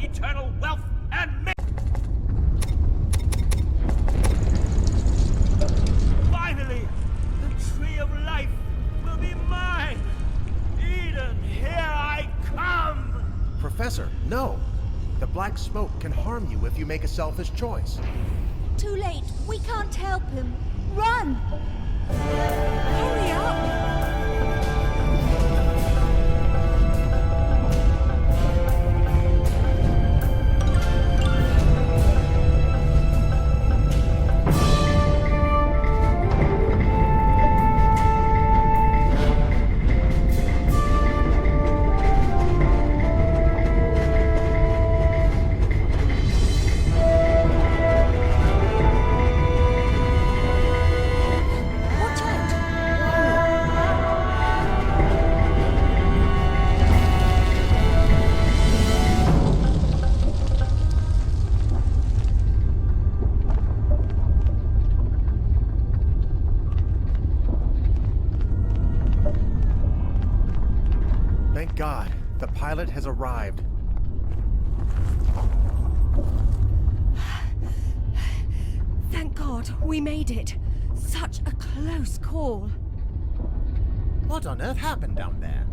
eternal wealth and finally, the tree of life will be mine. Eden, here I come! Professor, no! The black smoke can harm you if you make a selfish choice. Too late. We can't help him. Run! Hurry up! Thank God, the pilot has arrived. Thank God, we made it. Such a close call. What on earth happened down there?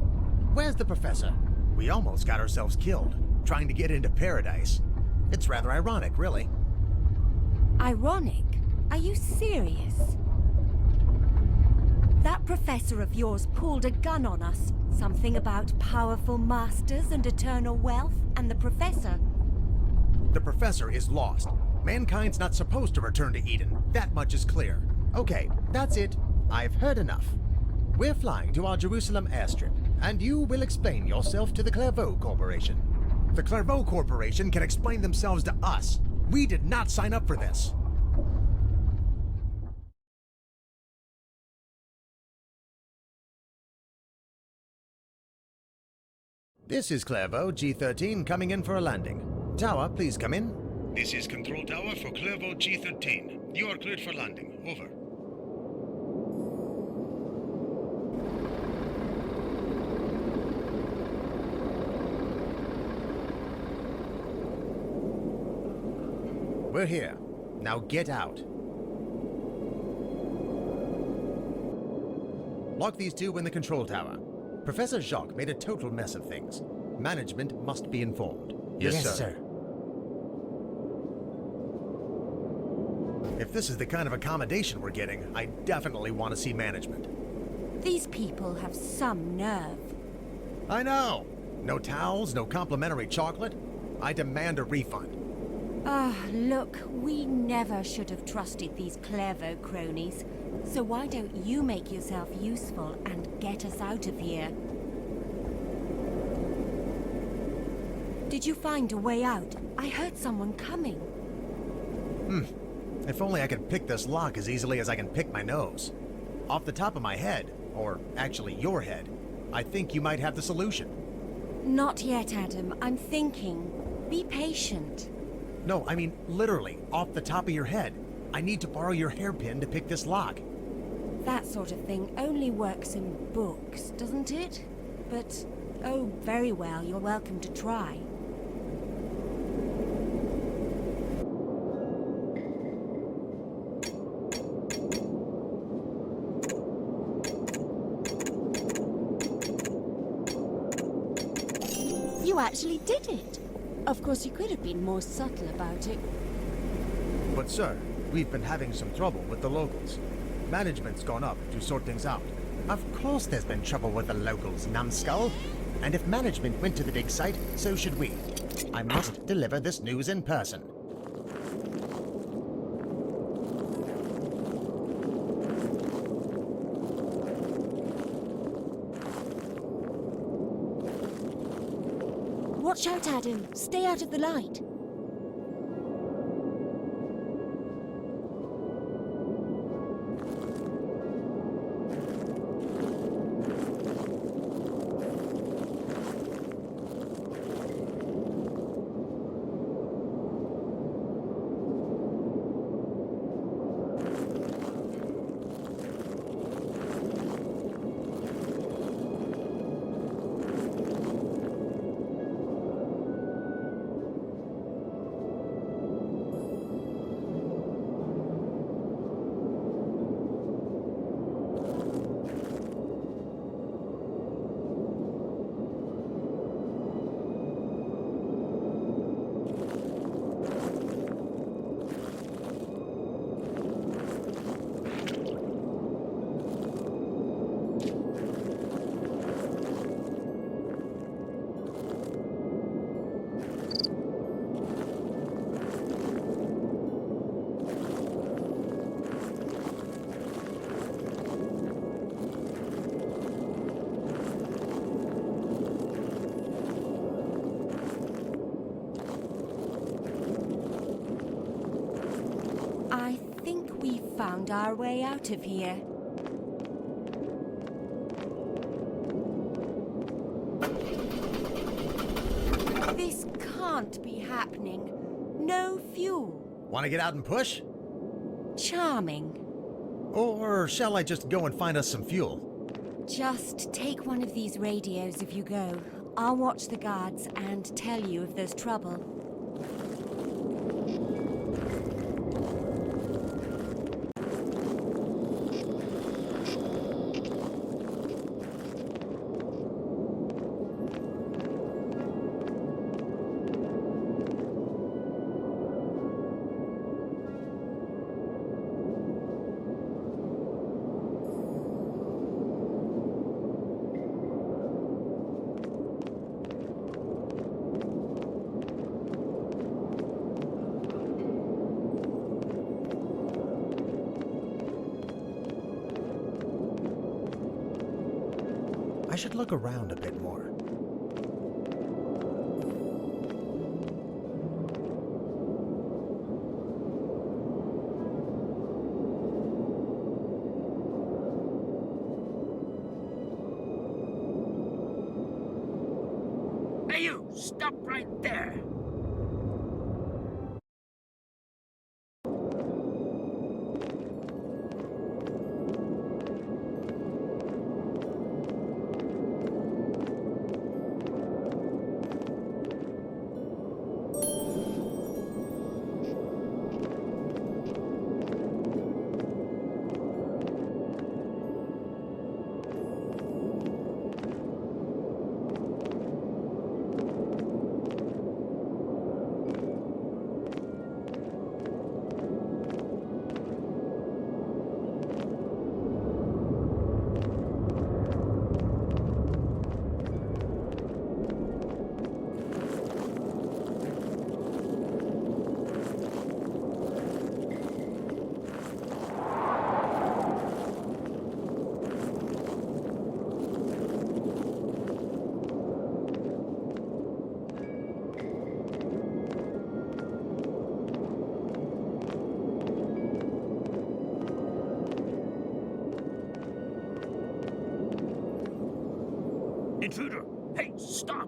Where's the professor? We almost got ourselves killed, trying to get into paradise. It's rather ironic, really. Ironic? Are you serious? That professor of yours pulled a gun on us. Something about powerful masters and eternal wealth, and the professor. The professor is lost. Mankind's not supposed to return to Eden. That much is clear. Okay, that's it. I've heard enough. We're flying to our Jerusalem airstrip, and you will explain yourself to the Clairvaux Corporation. The Clairvaux Corporation can explain themselves to us. We did not sign up for this. This is Clairvaux G13 coming in for a landing. Tower, please come in. This is Control Tower for Clairvaux G13. You are cleared for landing. Over. We're here. Now get out. Lock these two in the control tower. Professor Jacques made a total mess of things. Management must be informed. Yes, sir. If this is the kind of accommodation we're getting, I definitely want to see management. These people have some nerve. I know! No towels, no complimentary chocolate. I demand a refund. Look, we never should have trusted these Clairvaux cronies. So why don't you make yourself useful and get us out of here? Did you find a way out? I heard someone coming. If only I could pick this lock as easily as I can pick my nose. Off the top of my head, or actually your head, I think you might have the solution. Not yet, Adam. I'm thinking. Be patient. No, I mean literally, off the top of your head. I need to borrow your hairpin to pick this lock. That sort of thing only works in books, doesn't it? But, oh, very well, you're welcome to try. You actually did it! Of course, you could have been more subtle about it. But sir, we've been having some trouble with the locals. Management's gone up to sort things out. Of course there's been trouble with the locals, numbskull. And if management went to the dig site, so should we. I must deliver this news in person. Watch out, Adam. Stay out of the light. find our way out of here. This can't be happening. No fuel. Want to get out and push? Charming. Or shall I just go and find us some fuel? Just take one of these radios if you go. I'll watch the guards and tell you if there's trouble. I should look around a bit more. Hey, you! Stop right there! Intruder! Hey, stop!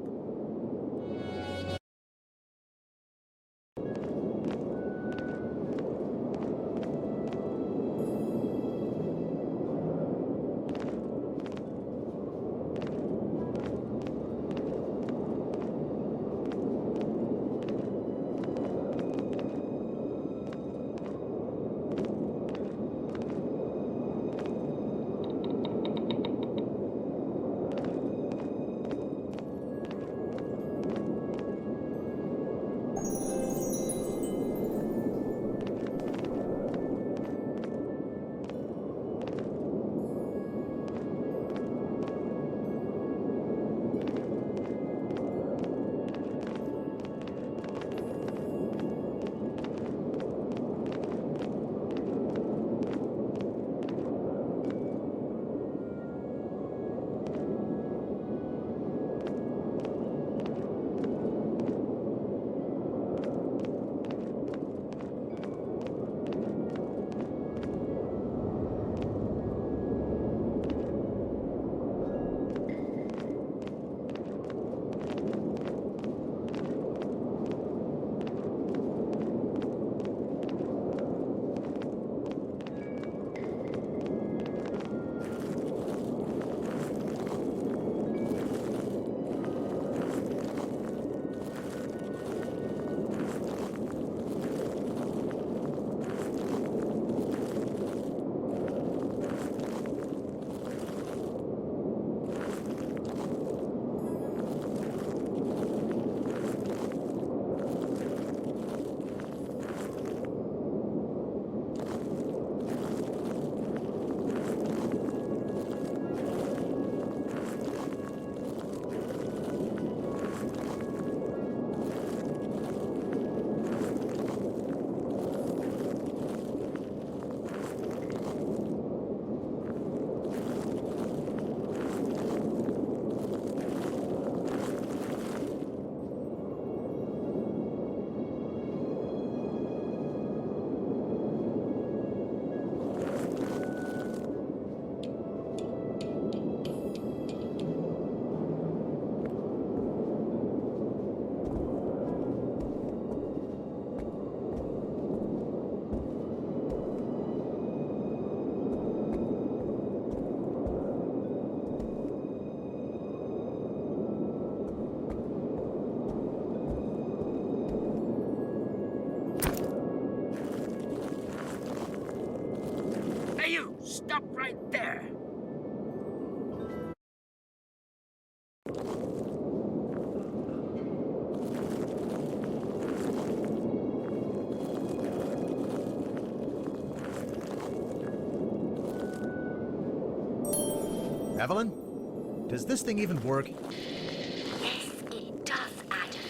Evelyn? Does this thing even work? Yes, it does, Adam.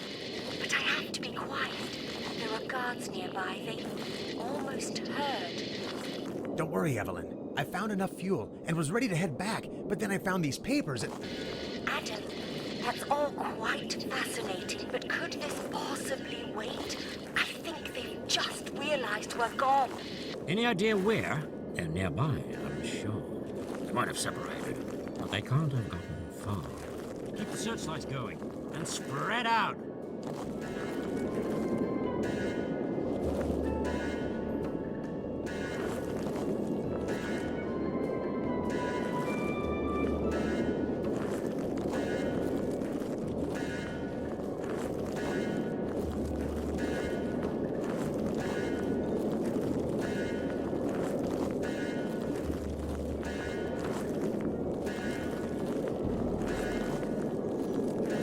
But I have to be quiet. There are guards nearby. They almost heard. Don't worry, Evelyn. I found enough fuel and was ready to head back, but then I found these papers and... Adam, that's all quite fascinating, but could this possibly wait? I think they've just realized we're gone. Any idea where? They're nearby, I'm sure. They might have separated, but they can't have gotten far. Keep the searchlights going and spread out.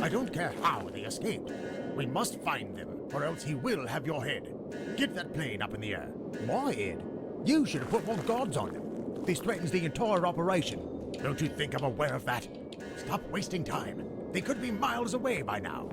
I don't care how they escaped. We must find them, or else he will have your head. Get that plane up in the air. My head? You should have put more guards on them. This threatens the entire operation. Don't you think I'm aware of that? Stop wasting time. They could be miles away by now.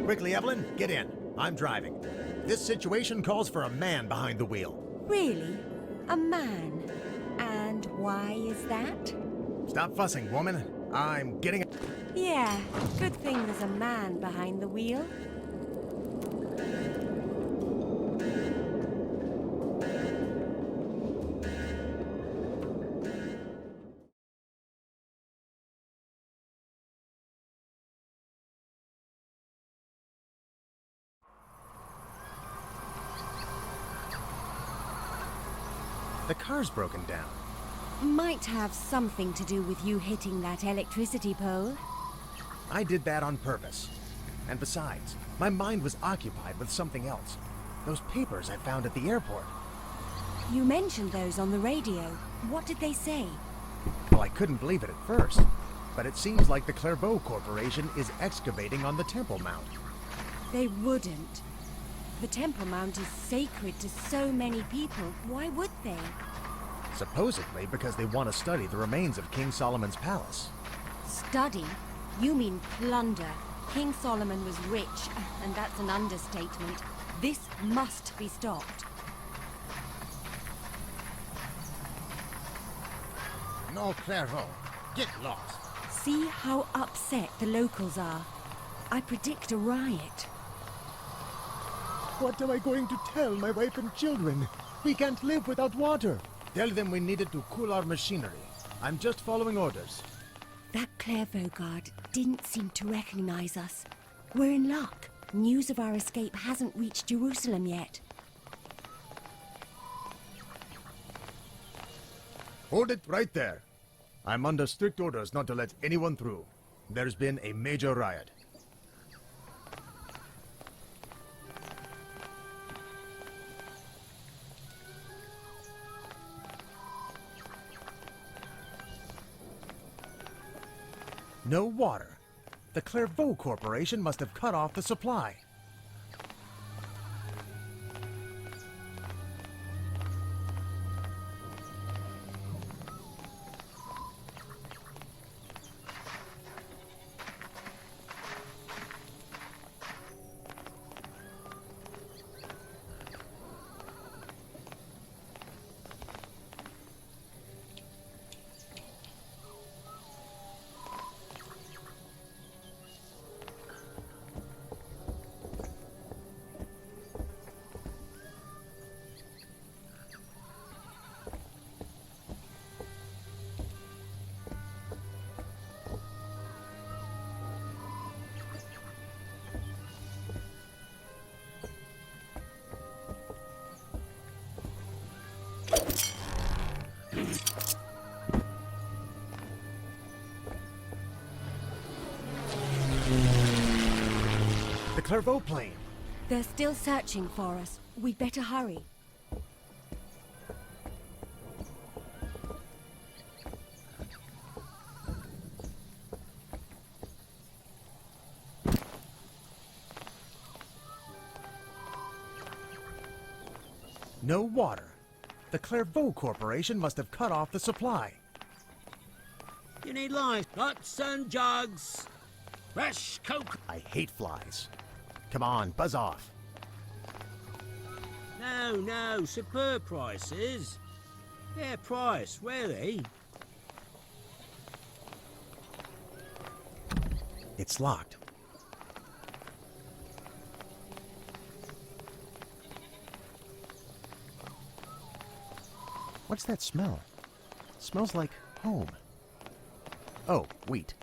Quickly, Evelyn, get in. I'm driving. This situation calls for a man behind the wheel. Really? A man? And why is that? Stop fussing, woman. I'm getting... Yeah, good thing there's a man behind the wheel. The car's broken down. Might have something to do with you hitting that electricity pole. I did that on purpose. And besides, my mind was occupied with something else. Those papers I found at the airport. You mentioned those on the radio. What did they say? Well, I couldn't believe it at first. But it seems like the Clairvaux Corporation is excavating on the Temple Mount. They wouldn't. The Temple Mount is sacred to so many people. Why would they? Supposedly because they want to study the remains of King Solomon's palace. Study? You mean plunder. King Solomon was rich, and that's an understatement. This must be stopped. No, Clairvaux. Get lost. See how upset the locals are. I predict a riot. What am I going to tell my wife and children? We can't live without water. Tell them we need it to cool our machinery. I'm just following orders. That Clairvaux guard didn't seem to recognize us. We're in luck. News of our escape hasn't reached Jerusalem yet. Hold it right there. I'm under strict orders not to let anyone through. There's been a major riot. No water. The Clairvaux Corporation must have cut off the supply. Clairvaux plane. They're still searching for us. We'd better hurry. No water. The Clairvaux Corporation must have cut off the supply. You need life, lots and jugs. Fresh Coke. I hate flies. Come on, buzz off. No, superb prices. Fair price, really. It's locked. What's that smell? Smells like home. Oh, wheat.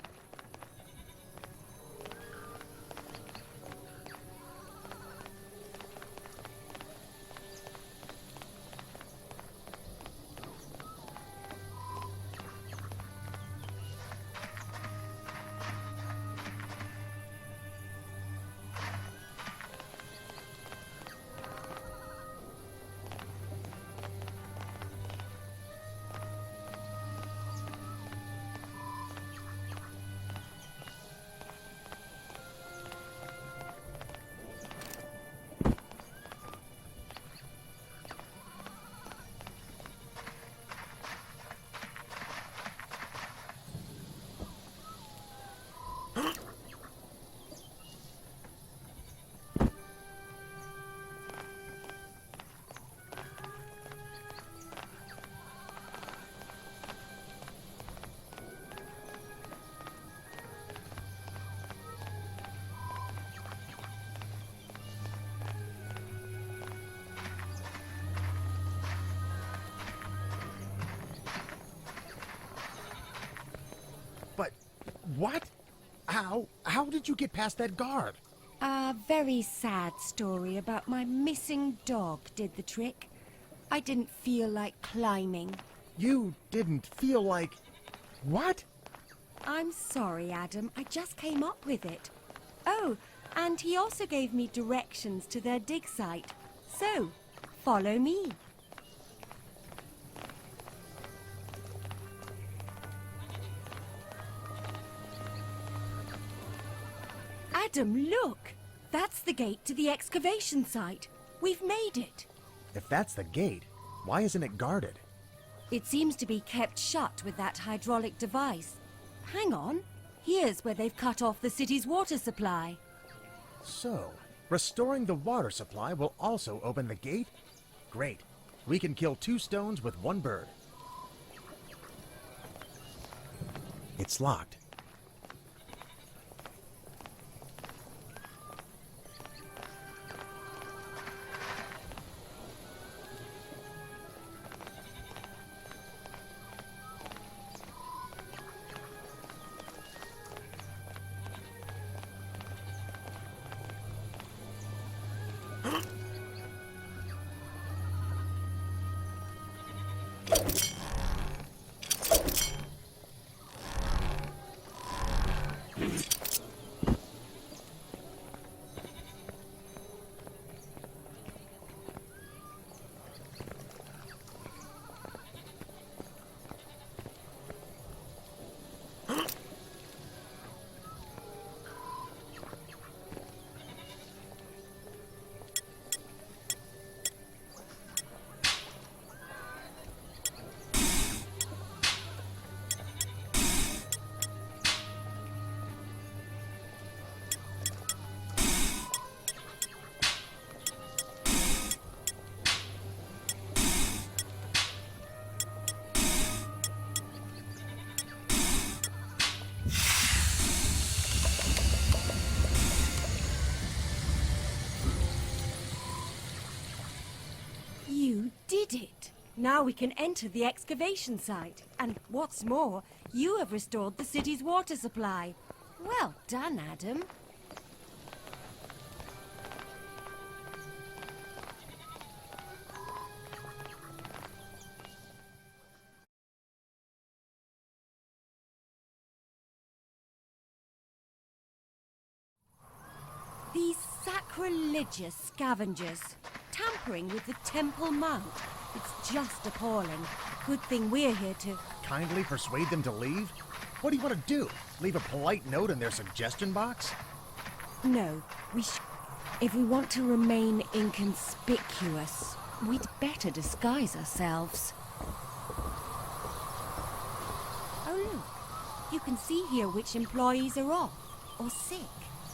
But what? How did you get past that guard? A very sad story about my missing dog did the trick. I didn't feel like climbing. You didn't feel like... What? I'm sorry, Adam. I just came up with it. Oh, and he also gave me directions to their dig site. So, follow me. Adam, look! That's the gate to the excavation site. We've made it. If that's the gate, why isn't it guarded? It seems to be kept shut with that hydraulic device. Hang on. Here's where they've cut off the city's water supply. So, restoring the water supply will also open the gate? Great. We can kill two stones with one bird. It's locked. You did it! Now we can enter the excavation site. And what's more, you have restored the city's water supply. Well done, Adam. These Sacrilegious scavengers. Tampering with the temple mount. It's just appalling. Good thing we're here to... Kindly persuade them to leave? What do you want to do? Leave a polite note in their suggestion box? No, if we want to remain inconspicuous, we'd better disguise ourselves. Oh look, you can see here which employees are off or sick.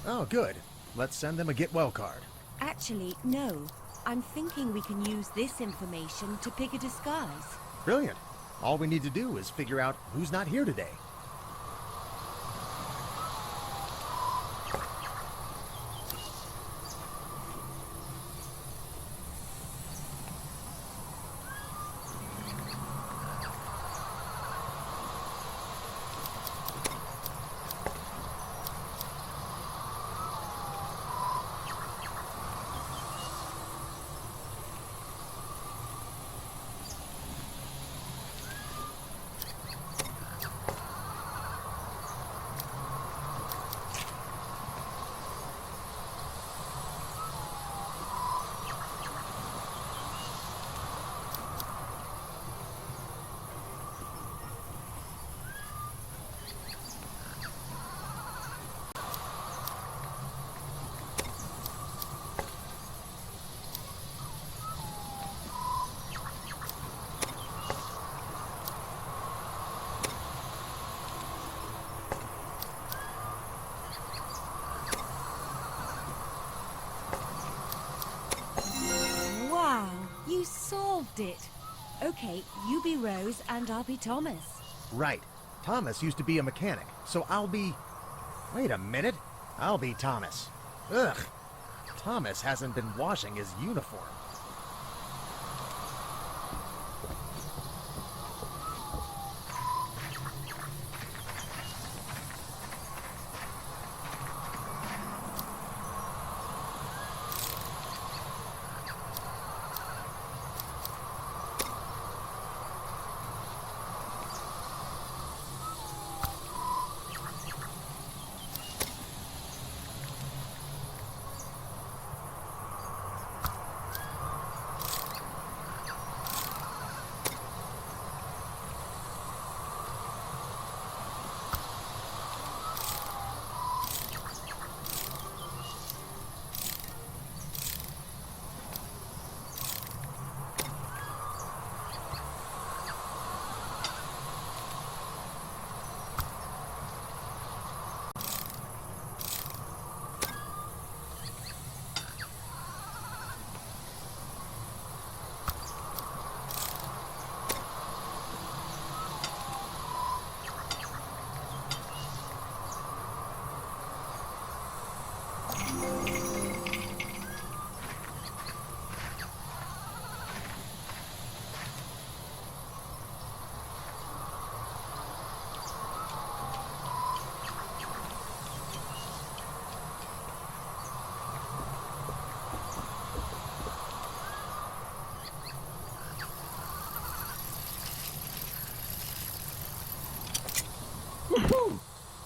Oh, good. Let's send them a get well card. Actually, no. I'm thinking we can use this information to pick a disguise. Brilliant. All we need to do is figure out who's not here today. Wow, you solved it. Okay, you be Rose and I'll be Thomas. Right. Thomas used to be a mechanic, so I'll be... Wait a minute. I'll be Thomas. Ugh. Thomas hasn't been washing his uniform.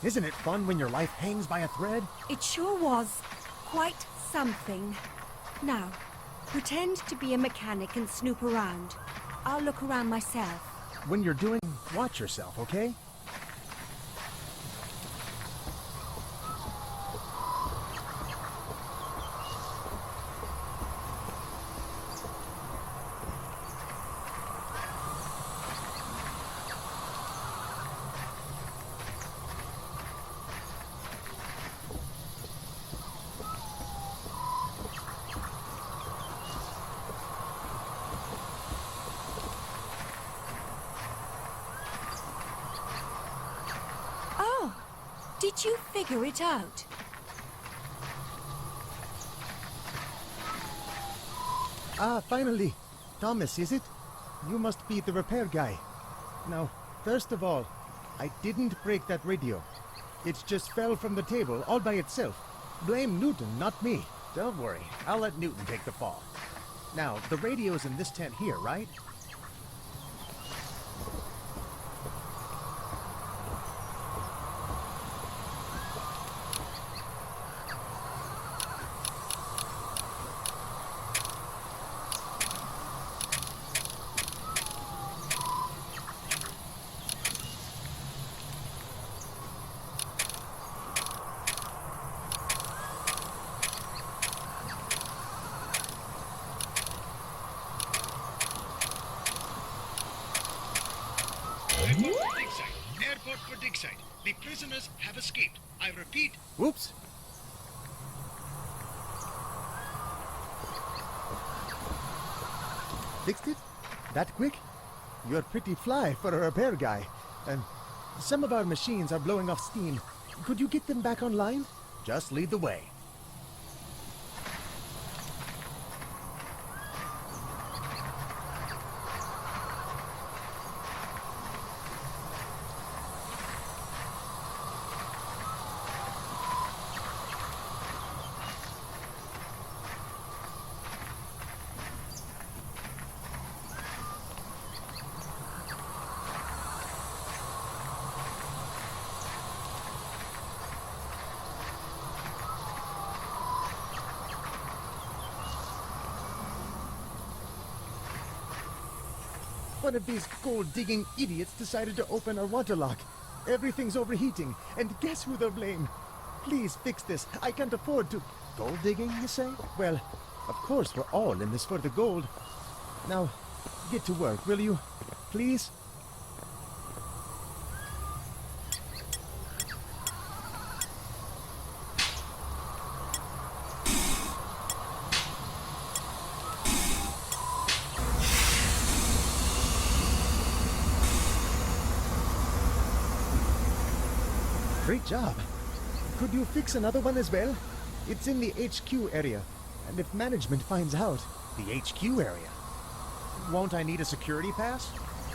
Isn't it fun when your life hangs by a thread? It sure was quite something. Now, pretend to be a mechanic and snoop around. I'll look around myself. When you're doing, watch yourself, okay? Did you figure it out? Ah, finally. Thomas, is it? You must be the repair guy. Now, first of all, I didn't break that radio. It just fell from the table all by itself. Blame Newton, not me. Don't worry, I'll let Newton take the fall. Now, the radio's in this tent here, right? report for dig site. The prisoners have escaped. I repeat, Whoops. Fixed it? That quick? You're pretty fly for a repair guy. And some of our machines are blowing off steam. Could you get them back online? Just lead the way. One of these gold-digging idiots decided to open our water lock. Everything's overheating, and guess who they'll blame? Please fix this. I can't afford to... Gold digging, you say? Well, of course we're all in this for the gold. Now, get to work, will you? Please? Great job. Could you fix another one as well? It's in the HQ area, and if management finds out... The HQ area? Won't I need a security pass?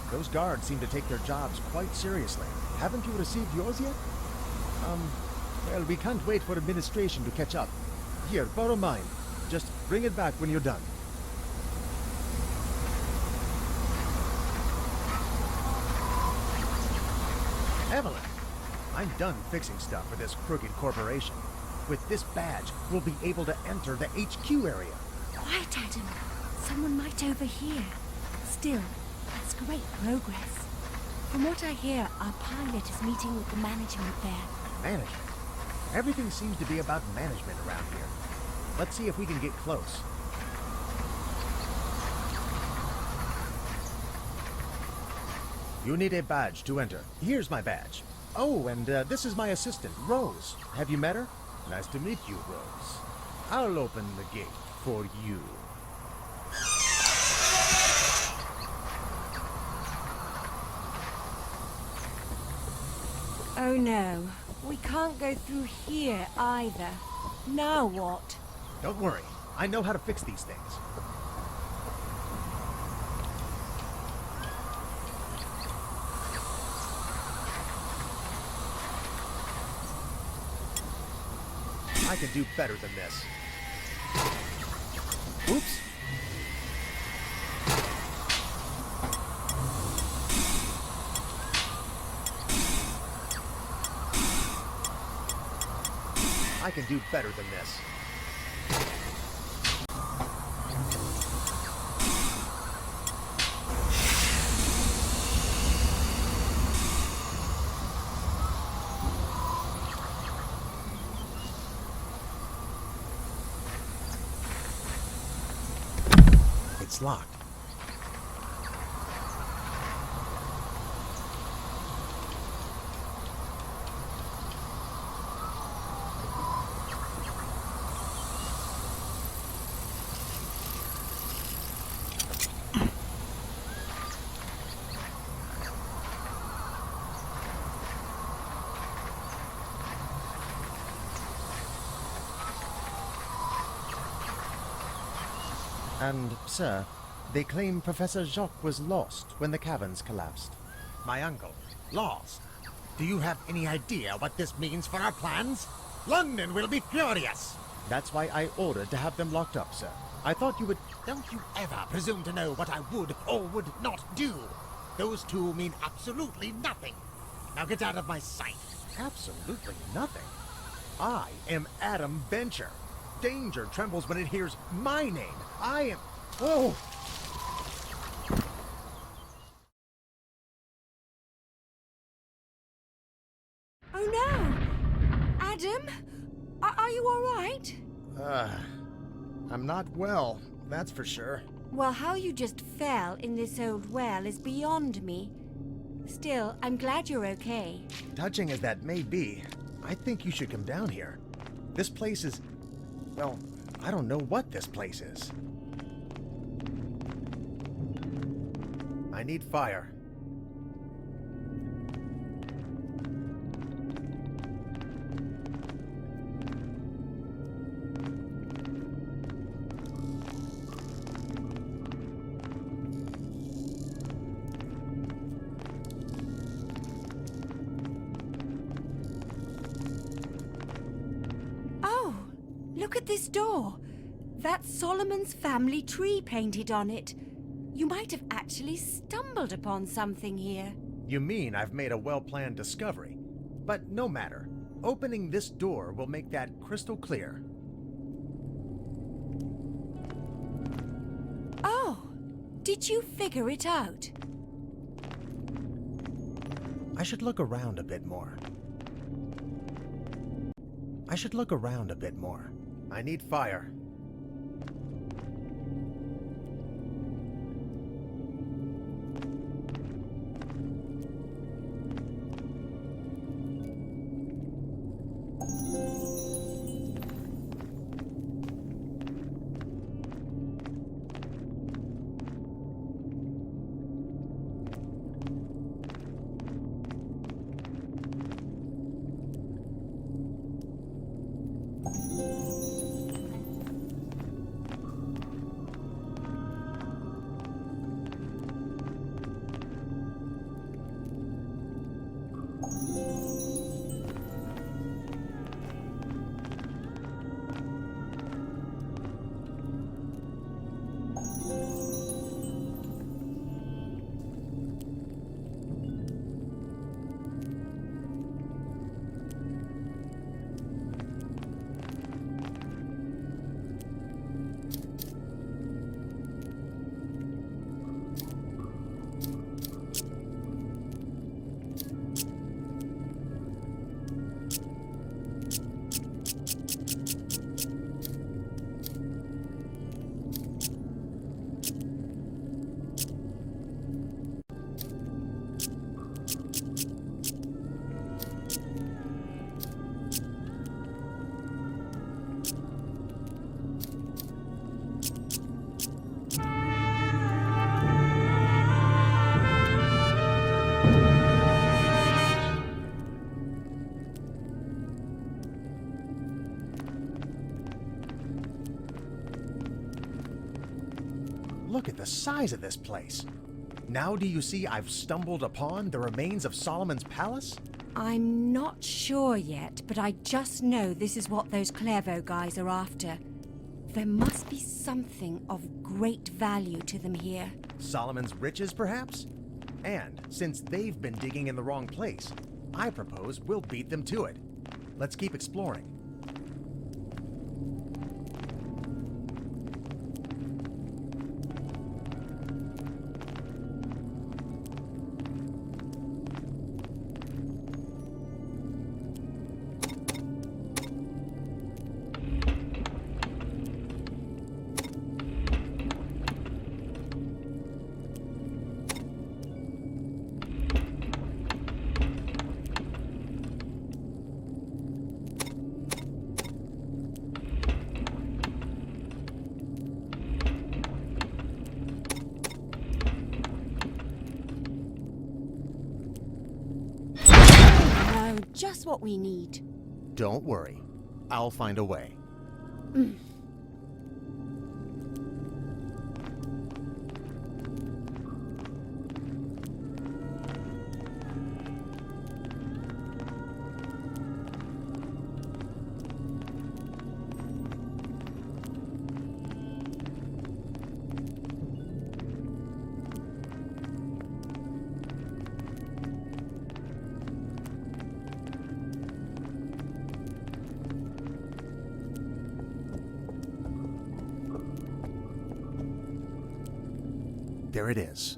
Those guards seem to take their jobs quite seriously. Haven't you received yours yet? Well, we can't wait for administration to catch up. Here, borrow mine. Just bring it back when you're done. Evelyn! I'm done fixing stuff for this crooked corporation. With this badge, we'll be able to enter the HQ area. Quiet, Adam. Someone might overhear. Still, that's great progress. From what I hear, our pilot is meeting with the management there. Management? Everything seems to be about management around here. Let's see if we can get close. You need a badge to enter. Here's my badge. Oh, and this is my assistant, Rose. Have you met her? Nice to meet you, Rose. I'll open the gate for you. Oh no, we can't go through here either. Now what? Don't worry. I know how to fix these things. I can do better than this. Oops. I can do better than this. It's locked. And, sir, they claim Professor Jacques was lost when the caverns collapsed. My uncle, lost? Do you have any idea what this means for our plans? London will be furious! That's why I ordered to have them locked up, sir. I thought you would... Don't you ever presume to know what I would or would not do. Those two mean absolutely nothing. Now get out of my sight. Absolutely nothing? I am Adam Bencher. Danger trembles when it hears my name. I am... Oh! Oh no! Adam? Are you all right? I'm not well, that's for sure. Well, how you just fell in this old well is beyond me. Still, I'm glad you're okay. Touching as that may be, I think you should come down here. This place is... well, I don't know what this place is. I need fire. Oh, look at this door. That's Solomon's family tree painted on it. You might have actually stumbled upon something here. You mean I've made a well-planned discovery? But no matter. Opening this door will make that crystal clear. Oh, did you figure it out? I should look around a bit more. I should look around a bit more. I need fire. Look at the size of this place. Now do you see I've stumbled upon the remains of Solomon's palace? I'm not sure yet, but I just know this is what those Clairvaux guys are after. There must be something of great value to them here. Solomon's riches, perhaps? And since they've been digging in the wrong place, I propose we'll beat them to it. Let's keep exploring. Just what we need. Don't worry. I'll find a way. There it is.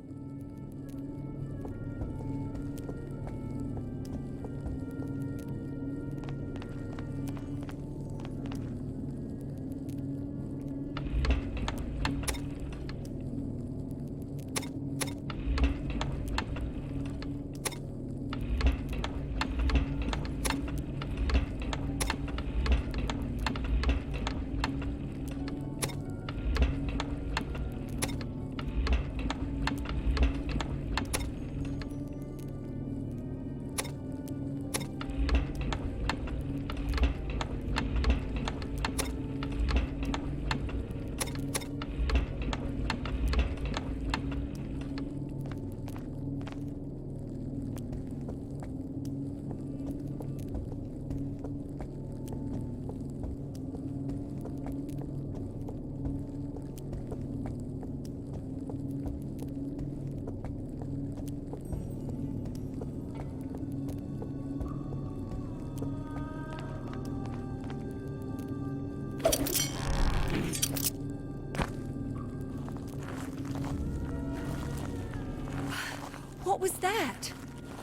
was that?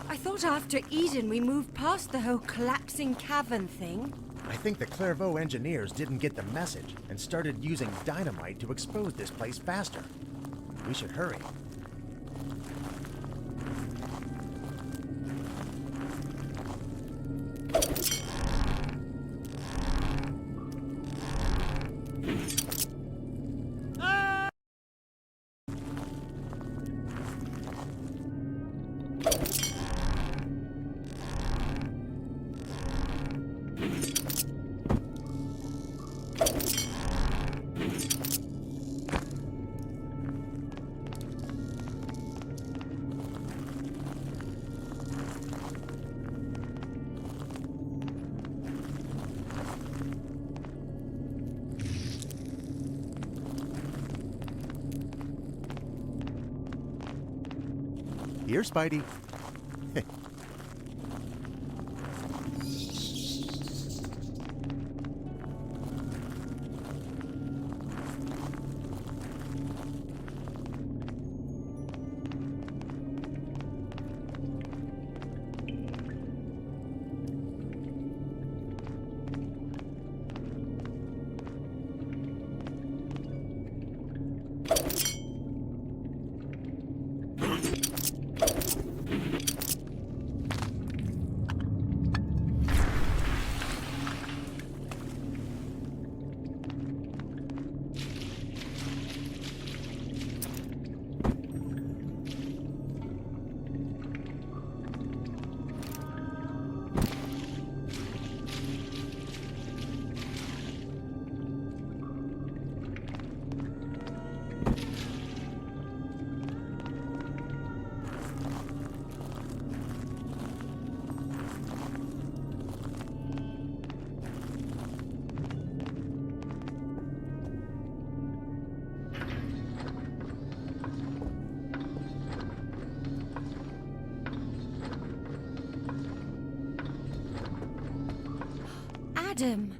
I thought after Eden we moved past the whole collapsing cavern thing. I think the Clairvaux engineers didn't get the message and started using dynamite to expose this place faster. We should hurry. Here, Spidey. Adam.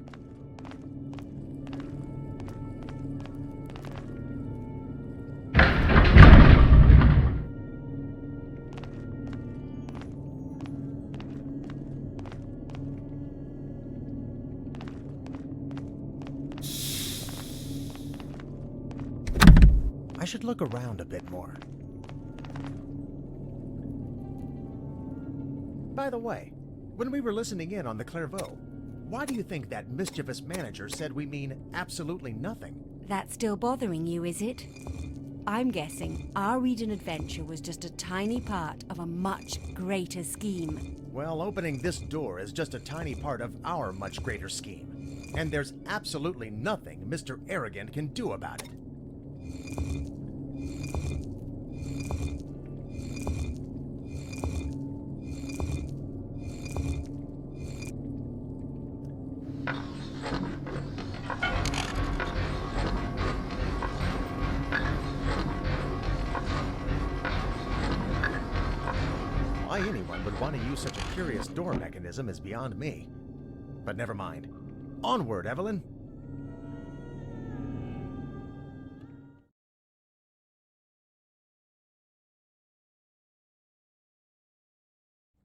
I should look around a bit more. By the way, when we were listening in on the Clairvaux, why do you think that mischievous manager said we mean absolutely nothing? That's still bothering you, is it? I'm guessing our Eden adventure was just a tiny part of a much greater scheme. Well, opening this door is just a tiny part of our much greater scheme. And there's absolutely nothing Mr. Arrogant can do about it. Why anyone would want to use such a curious door mechanism is beyond me. But never mind. Onward, Evelyn!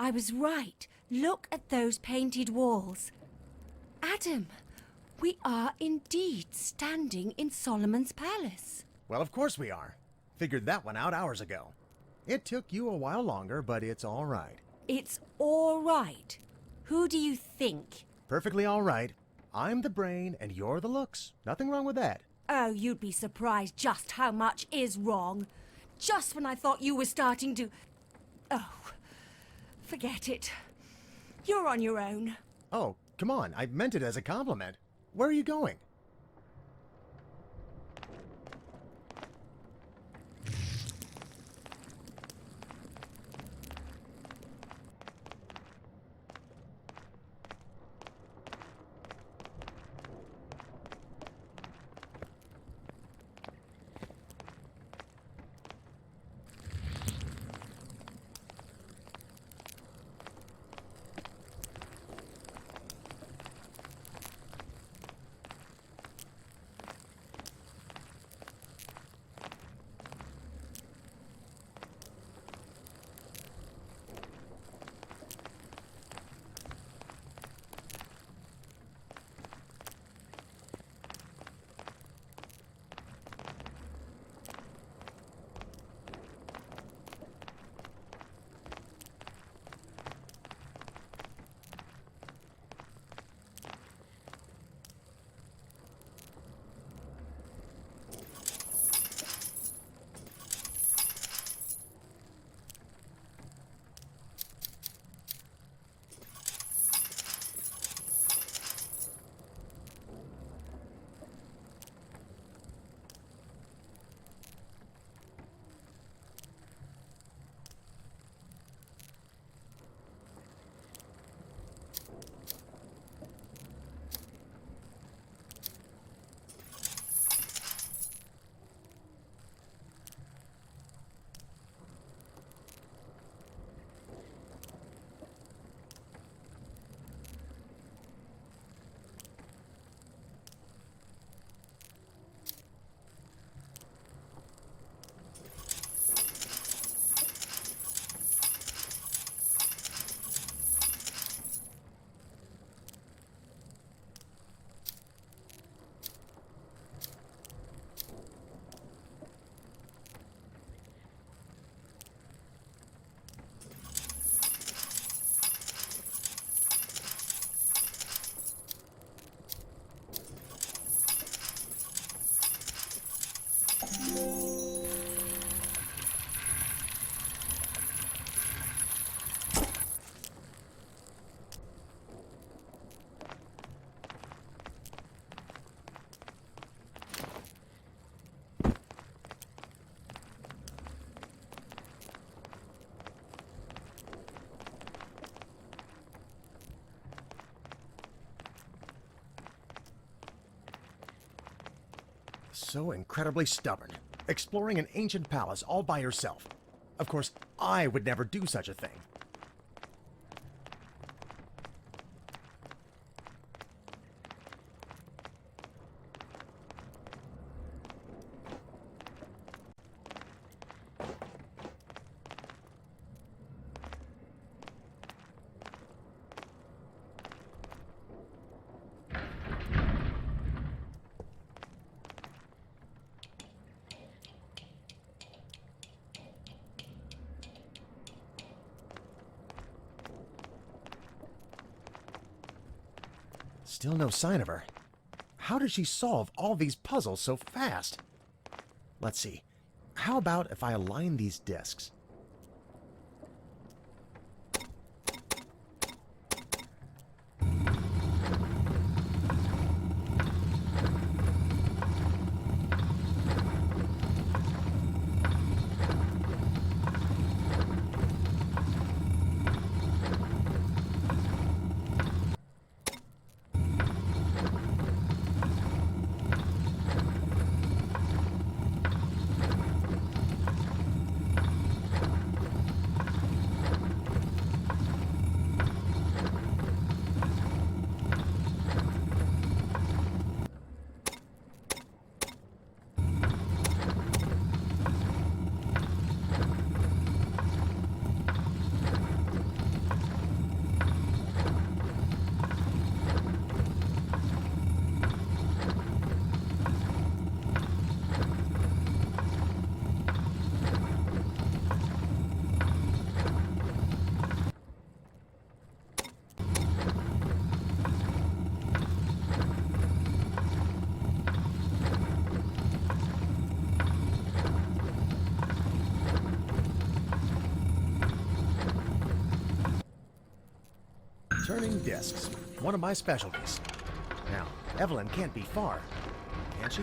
I was right. Look at those painted walls. Adam, we are indeed standing in Solomon's palace. Well, of course we are. Figured that one out hours ago. It took you a while longer, but it's all right. It's all right. Who do you think? Perfectly all right. I'm the brain and you're the looks. Nothing wrong with that. Oh, you'd be surprised just how much is wrong. Just when I thought you were starting to... Oh, forget it. You're on your own. Oh, come on. I meant it as a compliment. Where are you going? So incredibly stubborn. Exploring an ancient palace all by herself. Of course, I would never do such a thing. Still no sign of her. How did she solve all these puzzles so fast? Let's see. How about if I align these discs? Turning discs. One of my specialties. Now, Evelyn can't be far, can she?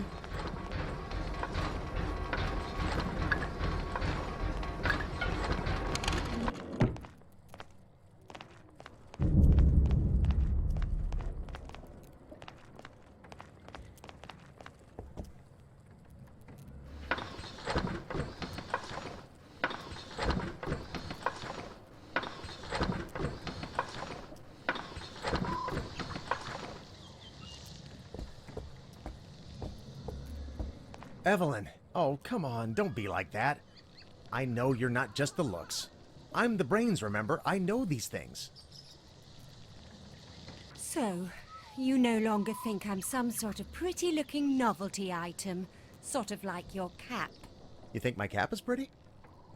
Evelyn, oh, come on, don't be like that. I know you're not just the looks. I'm the brains, remember? I know these things. So, you no longer think I'm some sort of pretty-looking novelty item, sort of like your cap. You think my cap is pretty?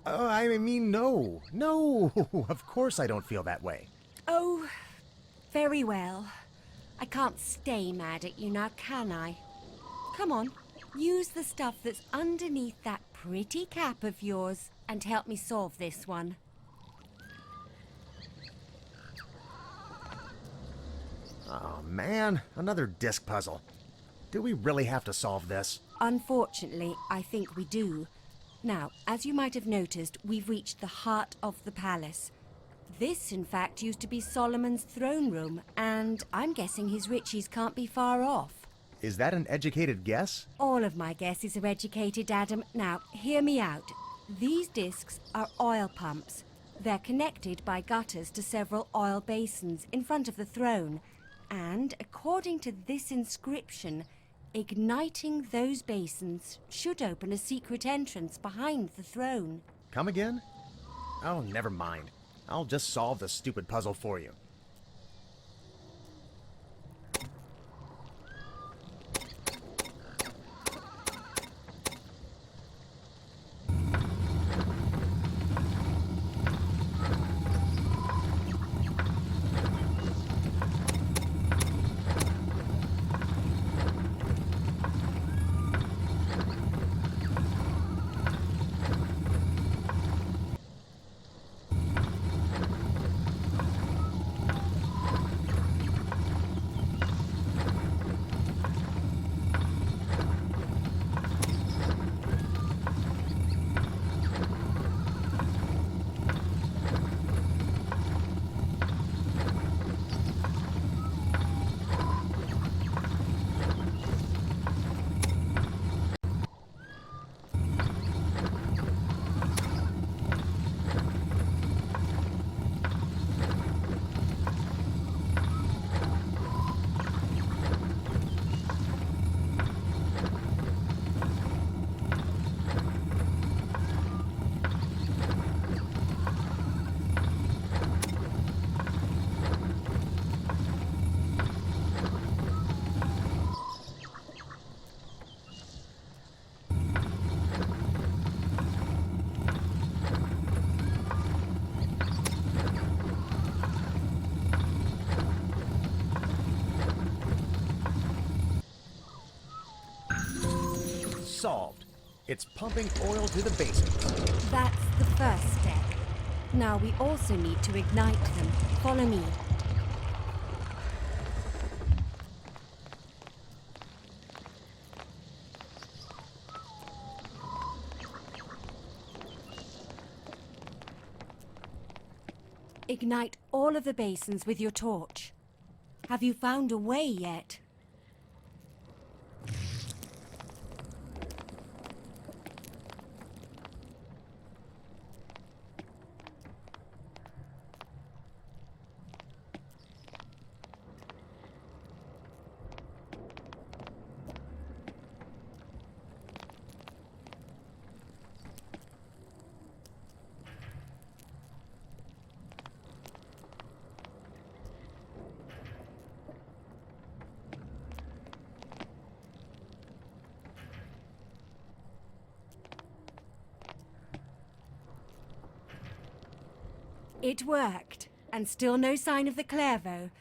Oh, I mean, no. No, of course I don't feel that way. Oh, very well. I can't stay mad at you now, can I? Come on, use the stuff that's underneath that pretty cap of yours and help me solve this one. Oh, man, another disc puzzle. Do we really have to solve this? Unfortunately, I think we do. Now, as you might have noticed, we've reached the heart of the palace. This, in fact, used to be Solomon's throne room, and I'm guessing his riches can't be far off. Is that an educated guess? All of my guesses are educated, Adam. Now, hear me out. These discs are oil pumps. They're connected by gutters to several oil basins in front of the throne. And, according to this inscription, igniting those basins should open a secret entrance behind the throne. Come again? Oh, never mind. I'll just solve the stupid puzzle for you. solved. It's pumping oil to the basins. That's the first step. Now we also need to ignite them. Follow me. Ignite all of the basins with your torch. Have you found a way yet? It worked, and still no sign of the Clairvaux.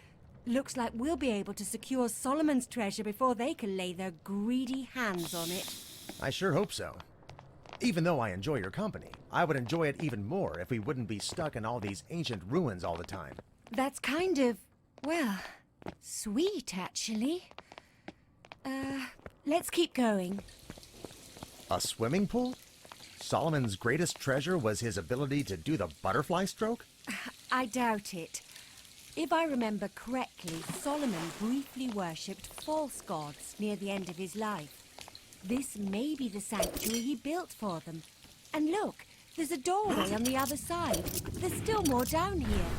Looks like we'll be able to secure Solomon's treasure before they can lay their greedy hands on it. I sure hope so. Even though I enjoy your company, I would enjoy it even more if we wouldn't be stuck in all these ancient ruins all the time. That's kind of, well, sweet, actually. Let's keep going. A swimming pool? Solomon's greatest treasure was his ability to do the butterfly stroke? I doubt it. If I remember correctly, Solomon briefly worshipped false gods near the end of his life. This may be the sanctuary he built for them. And look, there's a doorway on the other side. There's still more down here.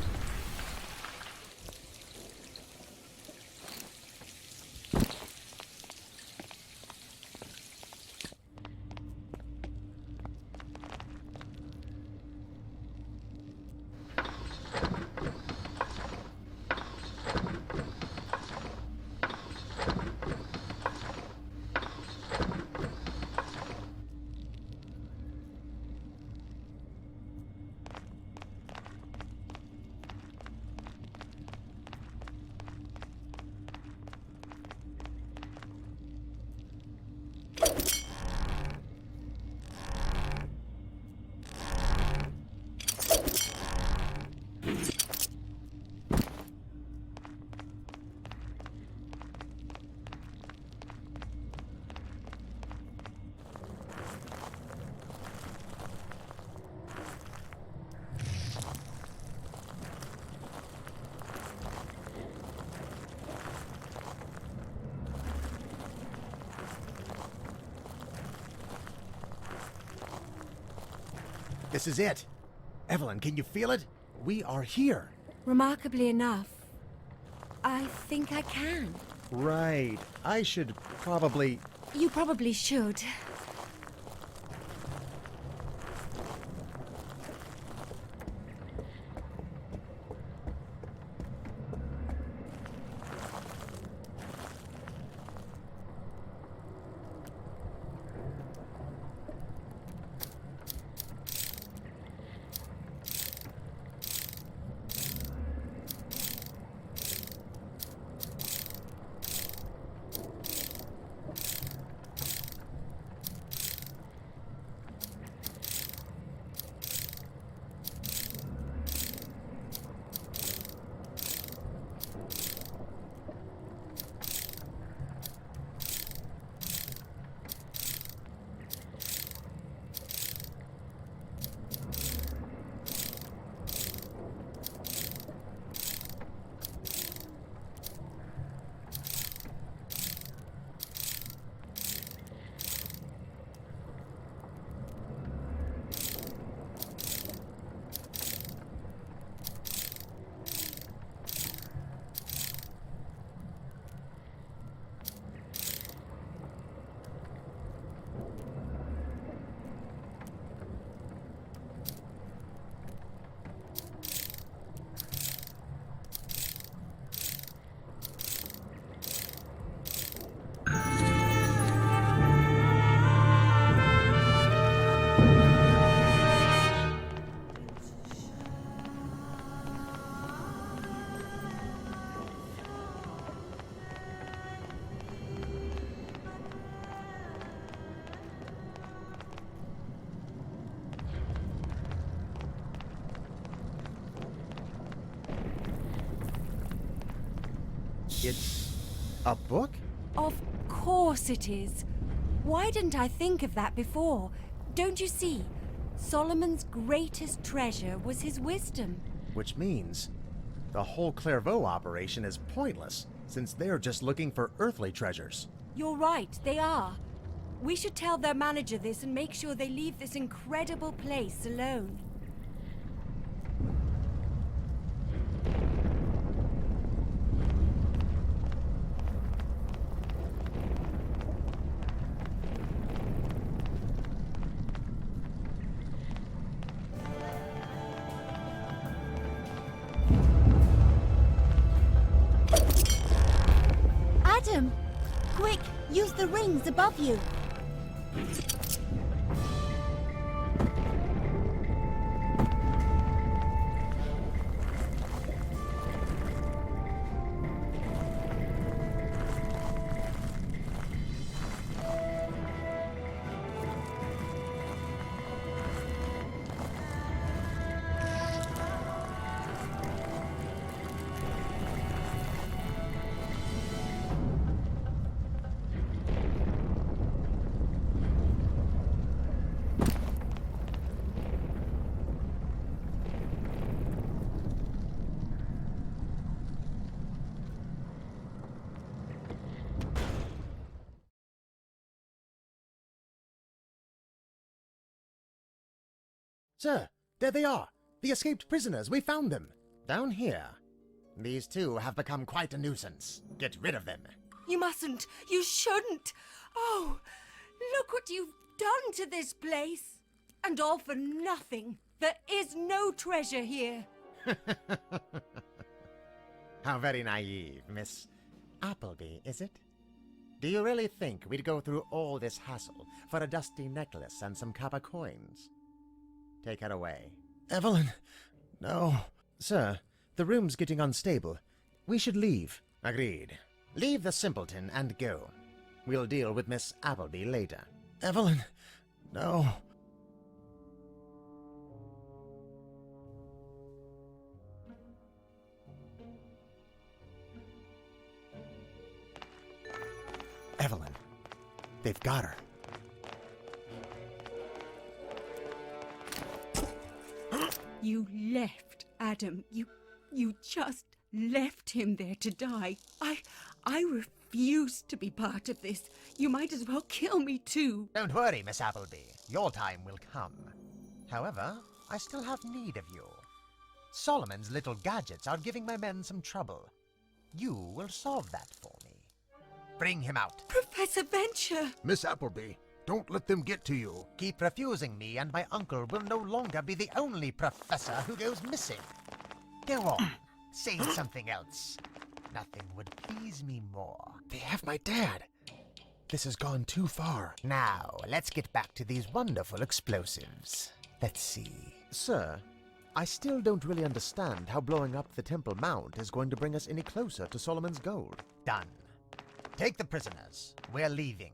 This is it. Evelyn, can you feel it? We are here. Remarkably enough, I think I can. Right. I should probably... You probably should. It's a book? Of course it is. Why didn't I think of that before? Don't you see? Solomon's greatest treasure was his wisdom. Which means the whole Clairvaux operation is pointless, since they're just looking for earthly treasures. You're right, they are. We should tell their manager this and make sure they leave this incredible place alone. Adam! Quick, use the rings above you. Sir, there they are! The escaped prisoners! We found them! Down here. These two have become quite a nuisance. Get rid of them. You mustn't! You shouldn't! Oh, look what you've done to this place! And all for nothing! There is no treasure here! How very naive, Miss Appleby, is it? Do you really think we'd go through all this hassle for a dusty necklace and some copper coins? Take her away. Evelyn! No. Sir, the room's getting unstable. We should leave. Agreed. Leave the simpleton and go. We'll deal with Miss Appleby later. Evelyn! No. Evelyn. They've got her. You left, Adam. You just left him there to die. I refuse to be part of this. You might as well kill me too. Don't worry, Miss Appleby. Your time will come. However, I still have need of you. Solomon's little gadgets are giving my men some trouble. You will solve that for me. Bring him out. Professor Venture! Miss Appleby, don't let them get to you. Keep refusing me, and my uncle will no longer be the only professor who goes missing. Go on, say something else. Nothing would please me more. They have my dad. This has gone too far. Now, let's get back to these wonderful explosives. Let's see. Sir, I still don't really understand how blowing up the Temple Mount is going to bring us any closer to Solomon's gold. Done. Take the prisoners. We're leaving.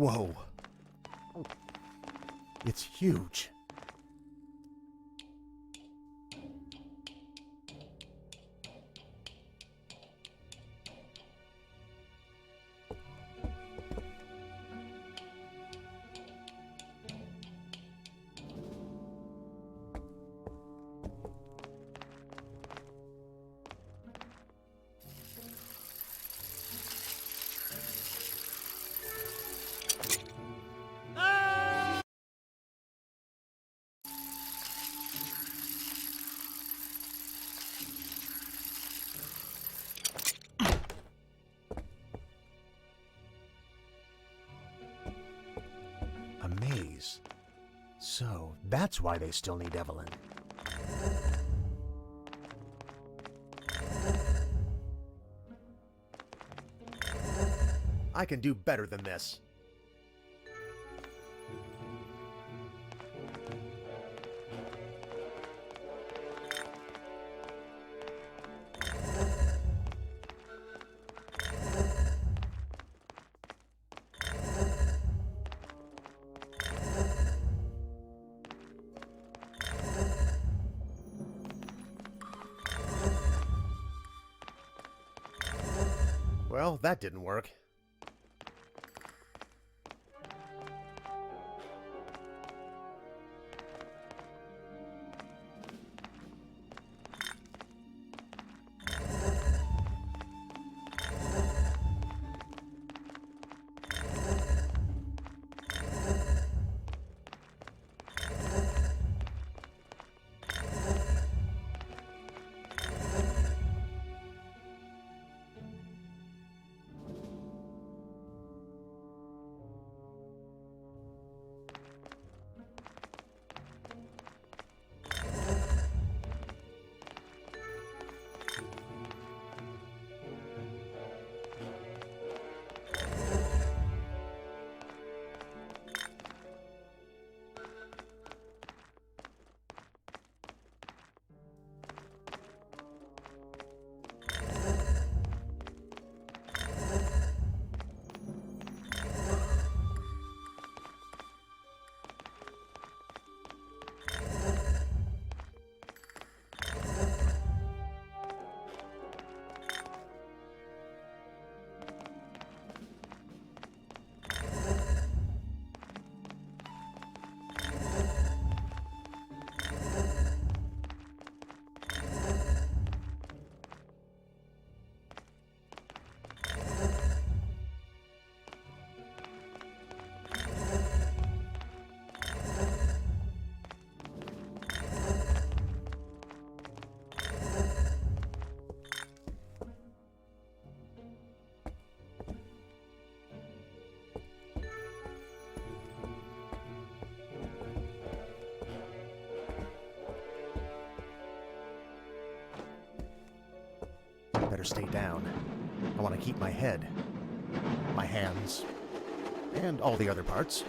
Whoa. It's huge. A maze. So, that's why they still need Evelyn. I can do better than this. Well, that didn't work. Better stay down. I want to keep my head, my hands, and all the other parts.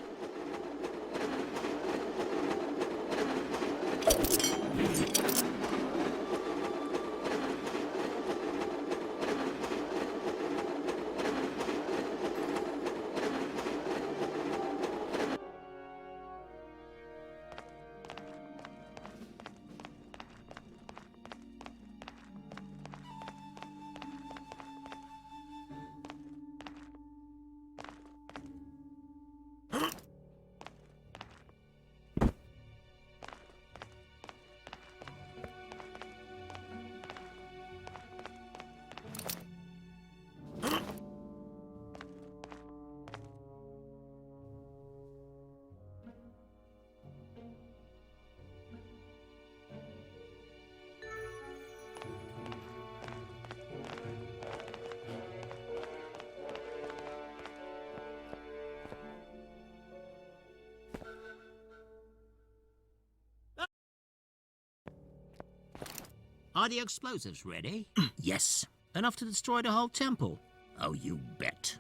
Are the explosives ready? Yes. Enough to destroy the whole temple? Oh, you bet.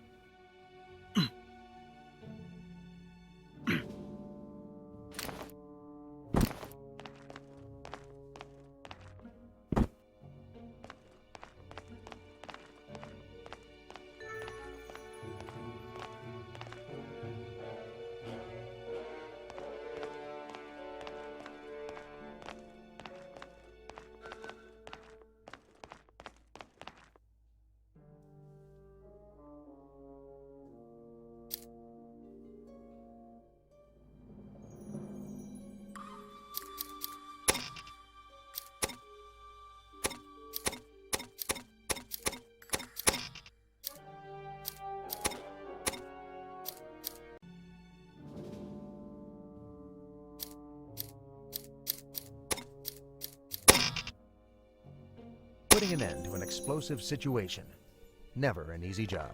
putting an end to an explosive situation. Never an easy job.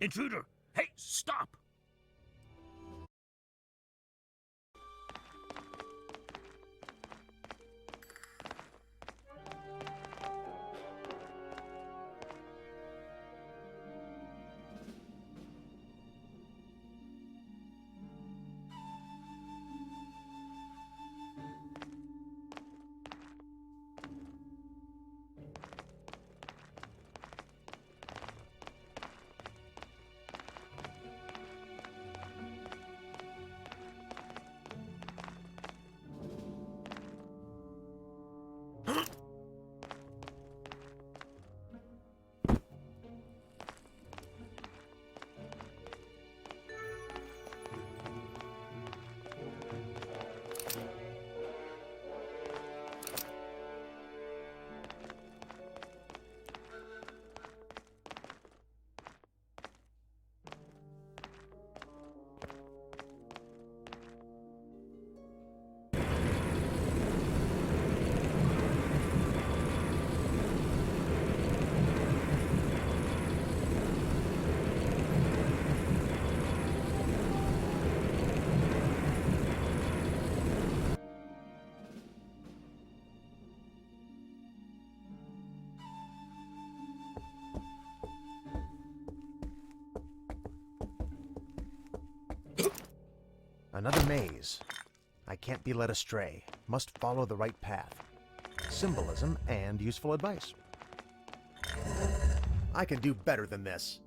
Intruder! Hey, stop! Another maze. I can't be led astray. Must follow the right path. Symbolism and useful advice. I can do better than this.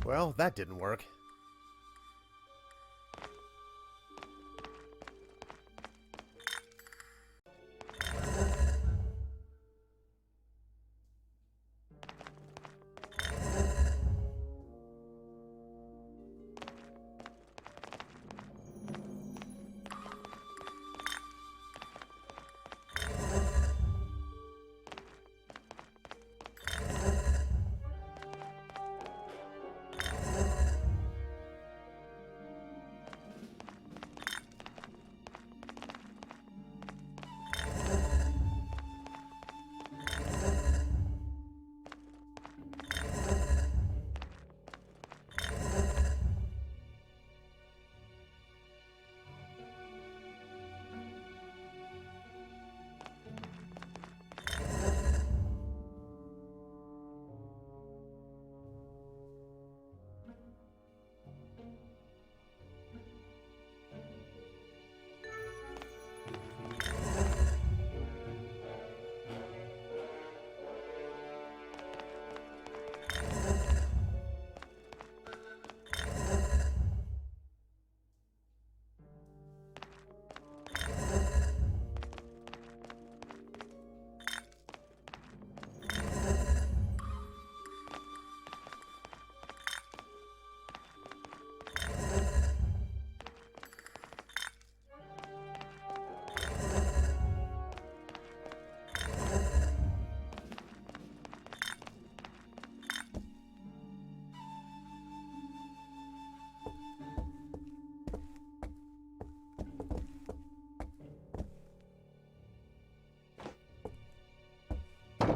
Well, that didn't work.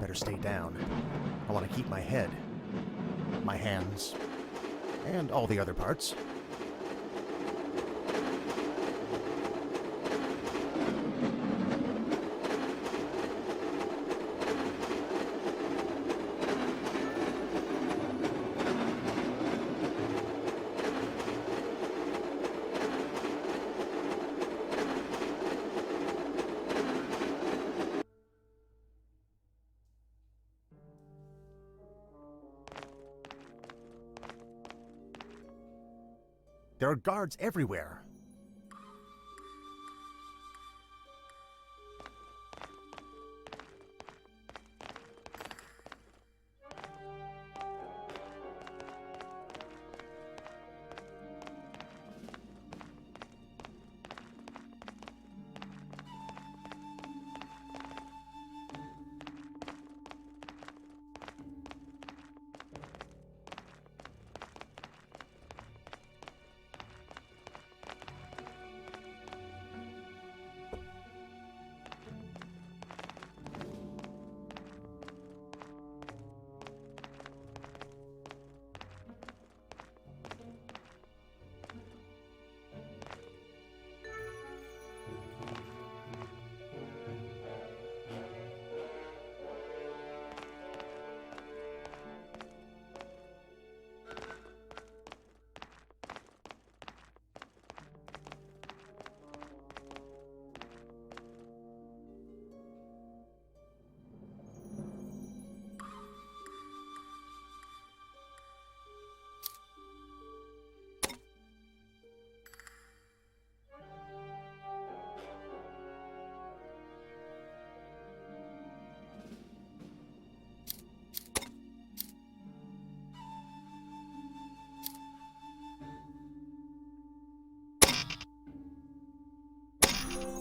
better stay down. I want to keep my head, my hands, and all the other parts. There are guards everywhere.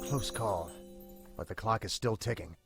Close call, but the clock is still ticking.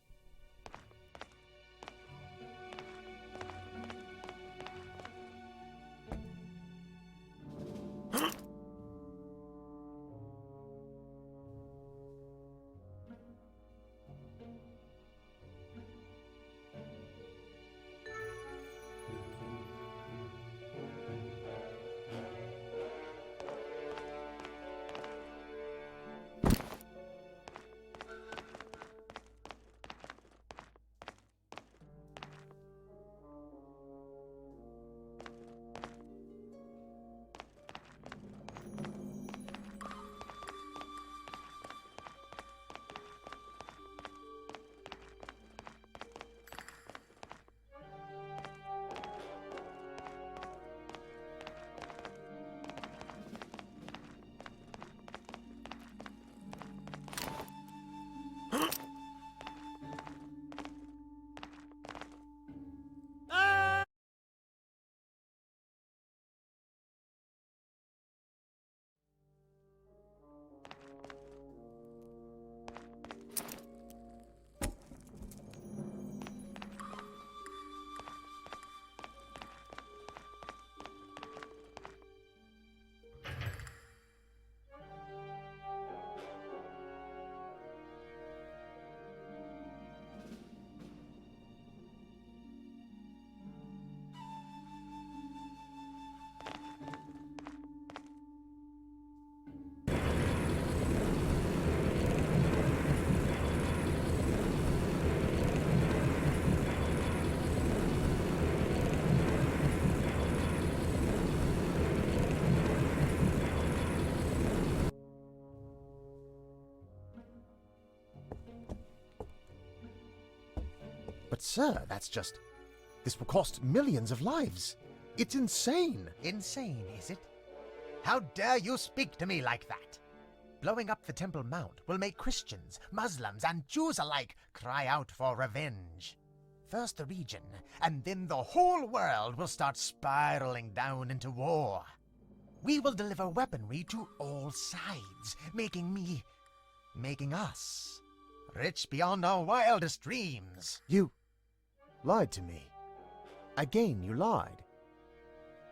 But sir, this will cost millions of lives. It's insane. Insane, is it? How dare you speak to me like that? Blowing up the Temple Mount will make Christians, Muslims, and Jews alike cry out for revenge. First the region, and then the whole world will start spiraling down into war. We will deliver weaponry to all sides, making us rich beyond our wildest dreams. You lied to me. Again, you lied.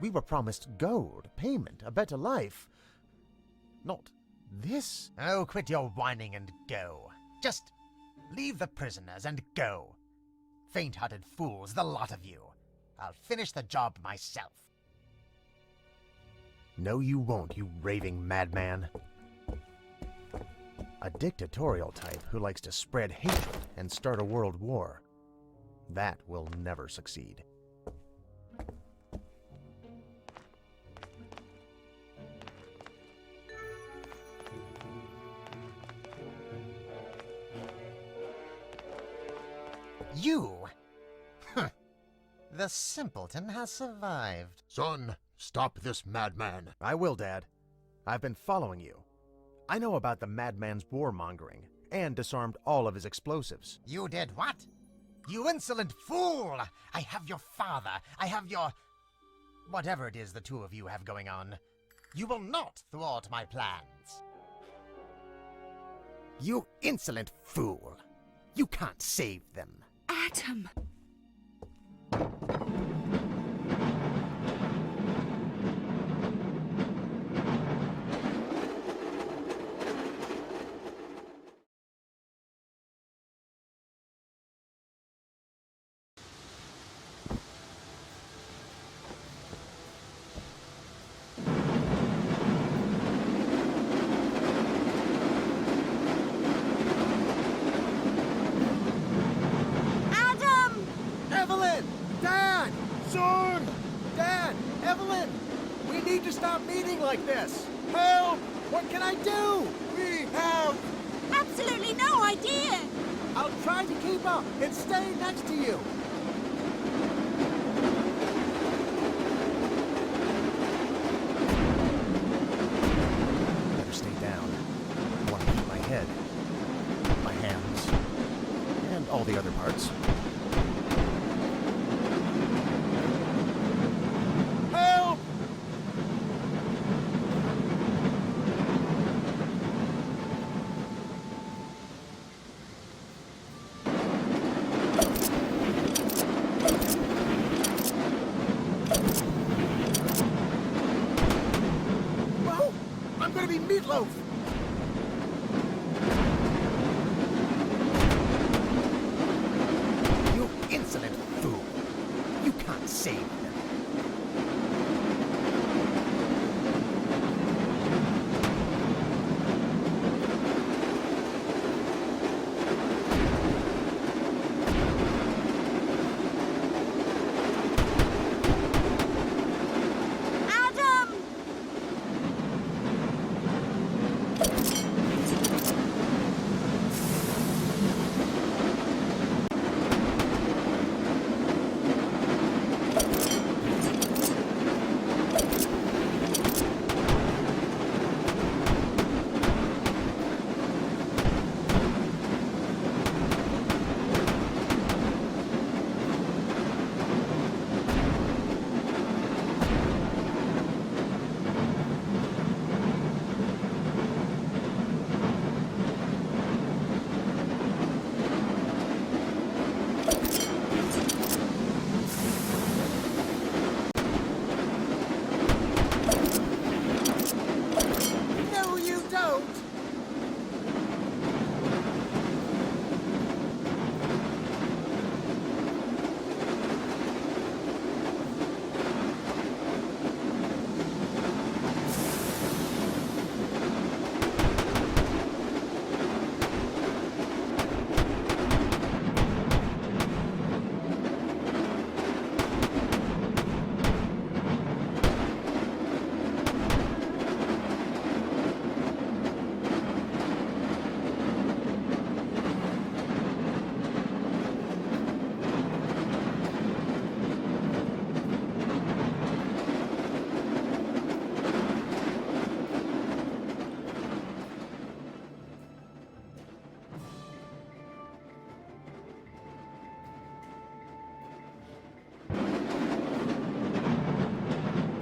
We were promised gold, payment, a better life. Not this. Oh, quit your whining and go. Just leave the prisoners and go. Faint-hearted fools, the lot of you. I'll finish the job myself. No, you won't, you raving madman. A dictatorial type who likes to spread hatred and start a world war. That will never succeed. You? The simpleton has survived. Son, stop this madman. I will, Dad. I've been following you. I know about the madman's warmongering, and disarmed all of his explosives. You did what? You insolent fool! I have your father. I have your... whatever it is the two of you have going on. You will not thwart my plans. You insolent fool! You can't save them. Adam! Evelyn! Dad! Son! Dad! Evelyn! We need to stop meeting like this! Help! What can I do? We have... Absolutely no idea! I'll try to keep up and stay next to you! Better stay down. I want to keep my head, my hands, and all the other parts. Help! Well, I'm gonna be meatloaf! You insolent fool! You can't save them. Adam! No, you don't!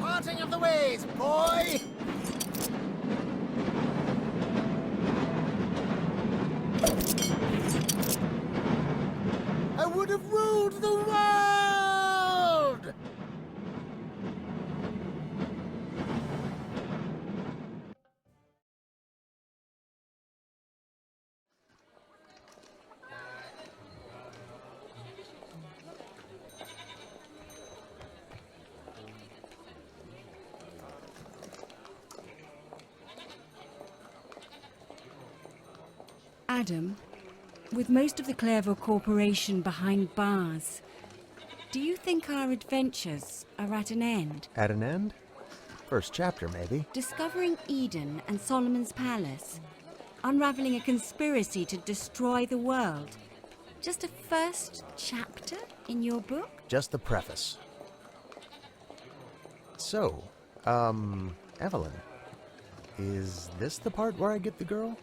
Parting of the ways, boy! I would have ruled the world! Adam, with most of the Clairvaux Corporation behind bars, do you think our adventures are at an end? At an end? First chapter, maybe. Discovering Eden and Solomon's Palace, unraveling a conspiracy to destroy the world. Just a first chapter in your book? Just the preface. So, Evelyn, is this the part where I get the girl?